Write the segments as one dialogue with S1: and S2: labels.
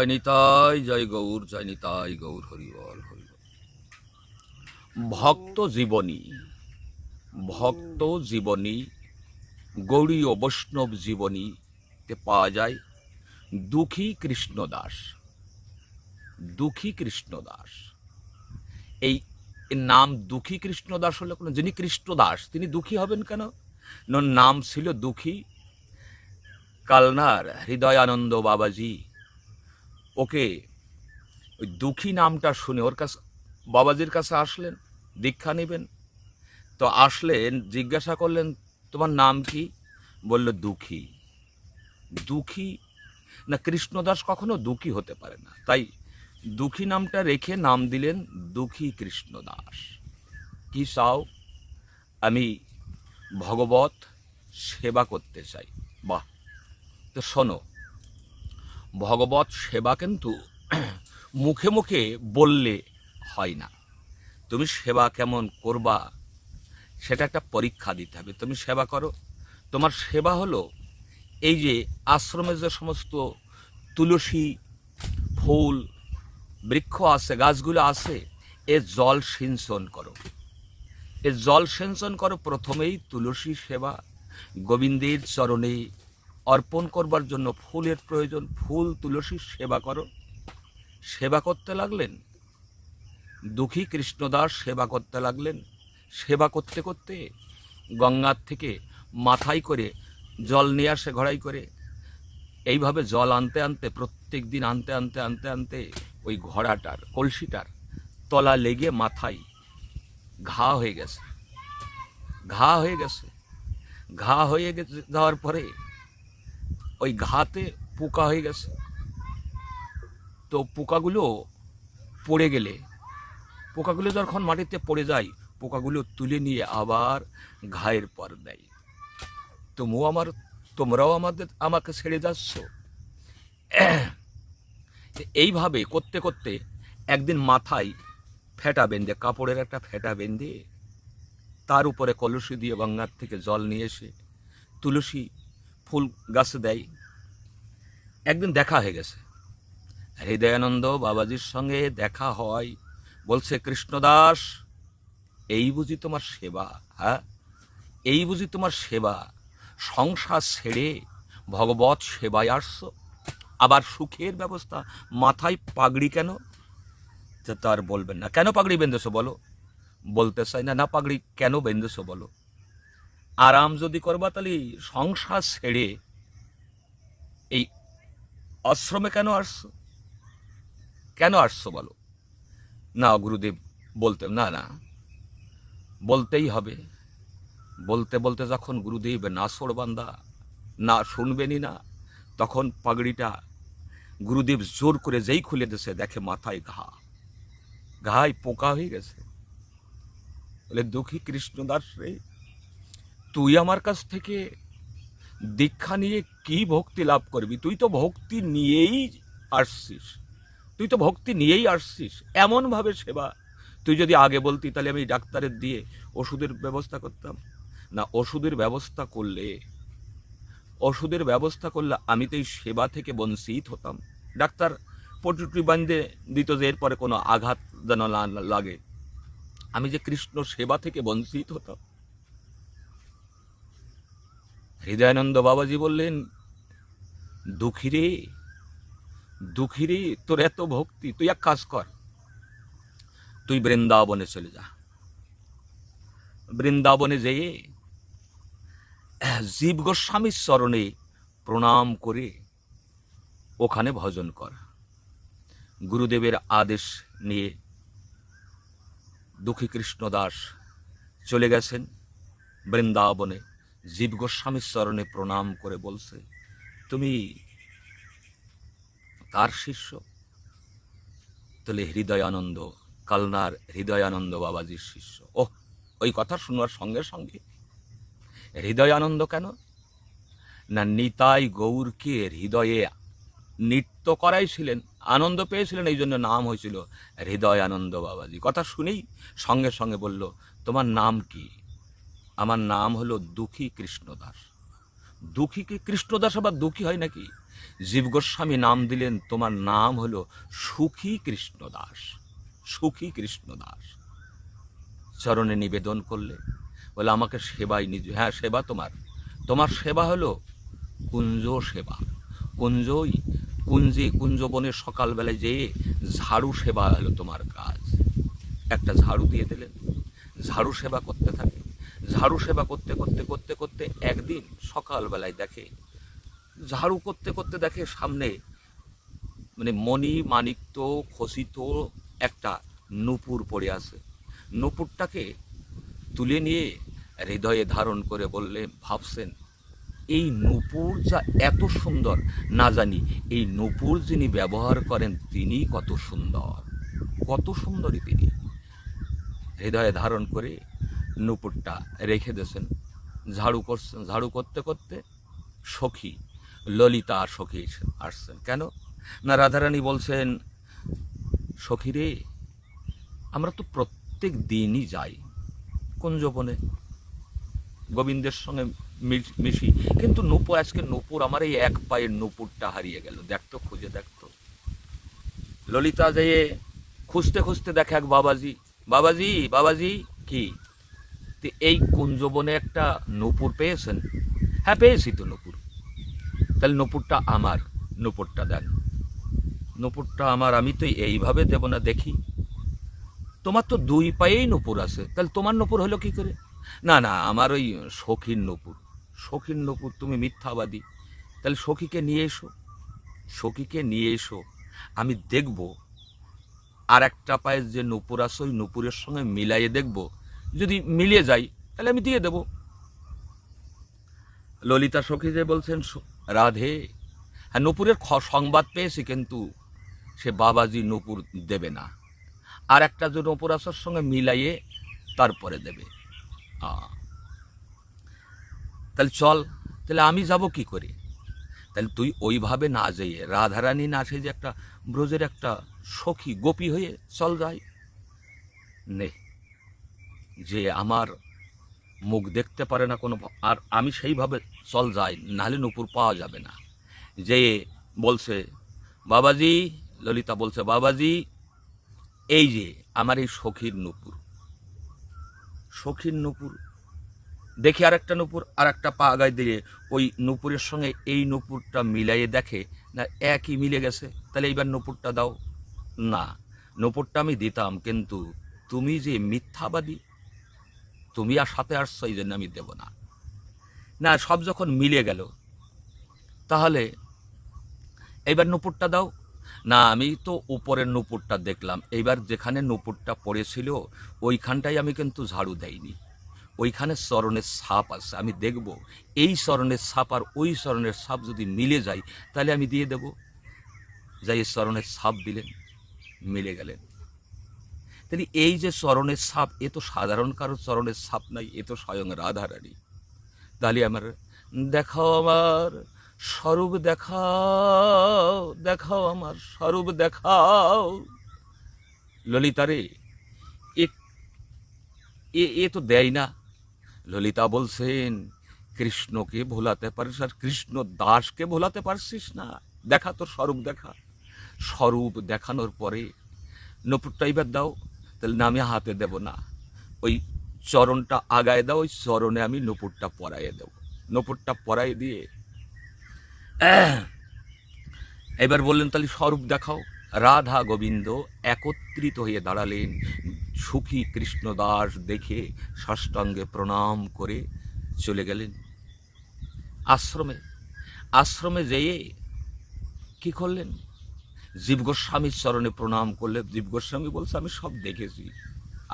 S1: জয় নিতাই, জয় গৌর, জয় নিতাই গৌর, হরিবল হরিবল। ভক্ত জীবনী, ভক্ত জীবনী, গৌড়ীয় বৈষ্ণব জীবনীতে পাওয়া যায় দুঃখী কৃষ্ণদাস। দুঃখী কৃষ্ণদাস, এই নাম দুঃখী কৃষ্ণদাস হলে কোনো, যিনি কৃষ্ণদাস তিনি দুঃখী হবেন কেন? নাম ছিল দুঃখী। কালনার হৃদয়ানন্দ বাবাজি ওকে ওই দুঃখী নামটা শুনে ওর কাছে, বাবাজির কাছে আসলেন দীক্ষা নেবেন। তো আসলেন, জিজ্ঞাসা করলেন তোমার নাম কি? বলল দুঃখী। দুঃখী না, কৃষ্ণদাস কখনো দুঃখী হতে পারে না, তাই দুঃখী নামটা রেখে নাম দিলেন দুঃখী কৃষ্ণদাস। কি চাও? আমি ভগবত সেবা করতে চাই। বাহ! তো শোনো, ভগবত সেবা কিন্তু মুখে মুখে বললে হয় না। তুমি সেবা কেমন করবা সেটা একটা পরীক্ষা দিতে হবে। তুমি সেবা করো, তোমার সেবা হলো এই যে আশ্রমে যে সমস্ত তুলসী ফুল বৃক্ষ আছে, গাছগুলো আছে, এর জল সিঞ্চন করো। এর জল সিঞ্চন করো। প্রথমেই তুলসী সেবা, গোবিন্দের চরণে অর্পণ করবার জন্য ফুলের প্রয়োজন, ফুল তুলসীর সেবা করো। সেবা করতে লাগলেন দুঃখী কৃষ্ণদাস, সেবা করতে লাগলেন। সেবা করতে করতে গঙ্গার থেকে মাথায় করে জল নিয়ে আসে ঘড়াই করে। এইভাবে জল আনতে আনতে, প্রত্যেক দিন আনতে আনতে আনতে আনতে ওই ঘোড়াটার, কলসিটার তলা লেগে মাথায় ঘা হয়ে গেছে। ঘা হয়ে গেছে। ঘা হয়ে যাওয়ার পরে ওই ঘাতে পোকা হয়ে গেছে। তো পোকাগুলো পড়ে গেলে, পোকাগুলো যখন মাটিতে পড়ে যায়, পোকাগুলো তুলে নিয়ে আবার ঘায়ের পর দেয়। তোমরাও আমাকে ছেড়ে যাচ্ছ। এইভাবে করতে করতে একদিন মাথায় ফেটা বেঁধে, কাপড়ের একটা ফেটা বেঁধে তার উপরে কলসি দিয়ে গঙ্গার থেকে জল নিয়ে এসে তুলসী ফুল গাছে দেয়। একদিন দেখা হয়ে গেছে, হৃদয়ানন্দ বাবাজির সঙ্গে দেখা হয়। বলছে, কৃষ্ণদাস, এই বুঝি তোমার সেবা? হ্যাঁ, এই বুঝি তোমার সেবা? সংসার ছেড়ে ভগবত সেবায় আসছো, আবার সুখের ব্যবস্থা, মাথায় পাগড়ি কেন? তার বলবেন না। কেন পাগড়ি বেঁধেছো বলো? বলতে চাই না। না, পাগড়ি কেন বেঁধেছো বলো? আরাম যদি করবা তাহলে সংসার ছেড়ে এই আশ্রমে কেন আসছো? কেন আসছো বলো? না গুরুদেব, বলতে না, না বলতেই হবে। বলতে বলতে যখন গুরুদেব নাছোড়বান্দা, না শুনবেনই না, তখন পাগড়িটা গুরুদেব জোর করে যেই খুলে দিয়েছে, দেখে মাথায় ঘা, ঘায় পোকা হয়ে গেছে। বলে, দুঃখী কৃষ্ণদাস রে, তুই আমার কাছ থেকে দীক্ষা নিয়ে কি ভক্তি লাভ করবি? তুই তো ভক্তি নিয়েই আসছিস, তুই তো ভক্তি নিয়েই আসছিস। এমনভাবে সেবা, তুই যদি আগে বলতি তাহলে আমি ডাক্তারের দিয়ে ওষুধের ব্যবস্থা করতাম। না, ওষুধের ব্যবস্থা করলে আমি তো এই সেবা থেকে বঞ্চিত হতাম। ডাক্তার পটুটি বাঁধে দিত যে এরপরে কোনো আঘাত যেন না লাগে। আমি যে কৃষ্ণ সেবা থেকে বঞ্চিত হতাম। হৃদয়ানন্দ বাবাজি বললেন, দুঃখী রে, দুঃখী রে, তোর এত ভক্তি, তুই এক কাজ কর, তুই বৃন্দাবনে চলে যা। বৃন্দাবনে যেয়ে জীব গোস্বামীর চরণে প্রণাম করে ওখানে ভজন কর। গুরুদেবের আদেশ নিয়ে দুঃখী কৃষ্ণদাস চলে গেছেন বৃন্দাবনে। জীব গোস্বামীর চরণে প্রণাম করে বলছে, তুমি কার শিষ্য? তাহলে হৃদয়ানন্দ, কালনার হৃদয়ানন্দ বাবাজির শিষ্য। ওহ, ওই কথা শোনার সঙ্গে সঙ্গে হৃদয়ানন্দ কেন না, নিতাই গৌরকে হৃদয়ে নৃত্য করাইছিলেন, আনন্দ পেয়েছিলেন, এই জন্য নাম হয়েছিল হৃদয়ানন্দ বাবাজি। কথা শুনেই সঙ্গে সঙ্গে বলল, তোমার নাম কি? আমার নাম হলো দুঃখী কৃষ্ণদাস। দুঃখী কি কৃষ্ণদাস আবার দুঃখী হয় নাকি? জীব গোস্বামী নাম দিলেন, তোমার নাম হলো সুখী কৃষ্ণদাস। সুখী কৃষ্ণদাস চরণে নিবেদন করলে, বলে আমাকে সেবাই নিজ। হ্যাঁ, সেবা তোমার, তোমার সেবা হলো কুঞ্জ সেবা। কুঞ্জই কুঞ্জবনে সকালবেলায় যেয়ে ঝাড়ু সেবা হলো তোমার কাজ। একটা ঝাড়ু দিয়ে দিলেন, ঝাড়ু সেবা করতে থাকে। ঝাড়ু সেবা করতে করতে করতে করতে একদিন সকালবেলায় দেখে, ঝাড়ু করতে করতে দেখে সামনে মানে মণি মাণিক্য খচিত একটা নূপুর পড়ে আছে। নূপুরটাকে তুলে নিয়ে হৃদয়ে ধারণ করে বললে, ভাবছেন এই নূপুর যা এত সুন্দর, না জানি এই নূপুর যিনি ব্যবহার করেন তিনি কত সুন্দর, কত সুন্দরী তিনি। হৃদয়ে ধারণ করে নূপুরটা রেখে দিয়েছেন। ঝাড়ু করছেন, ঝাড়ু করতে করতে সখী ললিতা সখী আসছেন। কেন না, রাধারানী বলছেন, সখী রে, আমরা তো প্রত্যেক দিনই যাই কুঞ্জবনে, গোবিন্দের সঙ্গে মিশি, কিন্তু নূপুর, আজকে নূপুর, আমার এই এক পায়ের নূপুরটা হারিয়ে গেল, দেখতো, খুঁজে দেখতো। ললিতা যেয়ে খুঁজতে খুঁজতে দেখে এক বাবাজি। বাবাজি, বাবাজি, কি এই কুঞ্জবনে একটা নূপুর পেয়েছেন? হ্যাঁ, পেয়েছি তো নূপুর। তাহলে নূপুরটা আমার, নূপুরটা দেন। নূপুরটা আমার, আমি তো এইভাবে দেব না, দেখি। তোমার তো দুই পায়েই নূপুর আছে, তাহলে তোমার নূপুর হলো কি করে? না না, আমার ওই সখীর নূপুর। সখীর নূপুর? তুমি মিথ্যাবাদী। তাহলে সখীকে নিয়ে এসো, সখীকে নিয়ে এসো, আমি দেখব আর একটা পায়ের যে নূপুর আছে ওই নূপুরের সঙ্গে মিলাইয়ে দেখব, যদি মিলিয়ে যায় তাহলে আমি দিয়ে দেব। ললিতা সখী যে বলছেন, রাধে, হ্যাঁ নূপুরের সংবাদ পেয়েছি, কিন্তু সে বাবাজি নূপুর দেবে না, আর একটা যে নূপুর আছে সঙ্গে মিলাইয়ে তারপরে দেবে। তাহলে চল, তাহলে আমি যাব কি করে? তাহলে তুই ওইভাবে না যেয়ে, রাধারানী না, সে যে একটা ব্রজের একটা সখী গোপী হয়ে চল যাই নে, যে আমার মুখ দেখতে পারে না কোনো, আর আমি সেইভাবে চল যাই, নাহলে নূপুর পাওয়া যাবে না। যে বলছে, বাবাজি, ললিতা বলছে, বাবাজি, এই যে আমার এই সখীর নূপুর, সখীর নূপুর। দেখি আর একটা নূপুর, আর একটা পা আগায় দিয়ে ওই নূপুরের সঙ্গে এই নূপুরটা মিলাইয়ে দেখে না একই মিলে গেছে, তাহলে এইবার নূপুরটা দাও। না, নূপুরটা আমি দিতাম, কিন্তু তুমি যে মিথ্যাবাদী, তুমি আর সাথে আসছো, এই জন্য আমি দেব না। না, সব যখন মিলে গেল তাহলে এইবার নূপুরটা দাও। না, আমি তো উপরের নূপুরটা দেখলাম, এইবার যেখানে নূপুরটা পড়েছিল ওইখানটাই আমি কিন্তু ঝাড়ু দেইনি, ওইখানে চরণের ছাপ আছে, আমি দেখব এই চরণের ছাপ আর ওই চরণের ছাপ যদি মিলে যায় তাহলে আমি দিয়ে দেব। যাই চরণের ছাপ দিলেন, মিলে গেলেন। তাহলে এই যে চরণের ছাপ, এ তো সাধারণ কারো চরণের ছাপ নাই, এ তো স্বয়ং রাধারানী। তাহলে আমার দেখাও, আমার স্বরূপ দেখাও, দেখাও আমার স্বরূপ দেখাও। ললিতারে, এ তো দেয় না। ললিতা বলছেন, কৃষ্ণকে ভোলাতে পারিস আর কৃষ্ণ দাসকে ভোলাতে পারছিস না, দেখা তোর স্বরূপ দেখা। স্বরূপ দেখানোর পরে নূপুরটা এবার দাও। তাহলে না, আমি হাতে দেব না, ওই চরণটা আগায় দাও, ওই চরণে আমি নূপুরটা পরাইয়ে দেব। নূপুরটা পরাই দিয়ে এবার বললেন, তাহলে স্বরূপ দেখাও। রাধা গোবিন্দ একত্রিত হয়ে দাঁড়ালেন। সুখী কৃষ্ণদাস দেখে সাষ্টাঙ্গে প্রণাম করে চলে গেলেন আশ্রমে। আশ্রমে যেয়ে কি করলেন? জীব গোস্বামীর চরণে প্রণাম করলে। জীব গোস্বামী বলছে, আমি সব দেখেছি,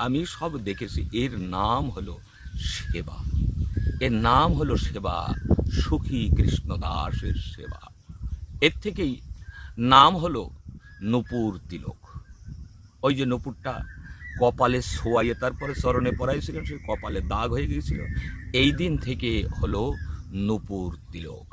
S1: আমি সব দেখেছি। এর নাম হলো সেবা, এর নাম হলো সেবা, সুখী কৃষ্ণদাসের সেবা। এর থেকেই নাম হলো নূপুর তিলক। ওই যে নূপুরটা কপালে ছোঁয়াইয়ে তারপরে চরণে পরাইছিলেন, সেই কপালে দাগ হয়ে গিয়েছিল, এই দিন থেকে হলো নূপুর তিলক।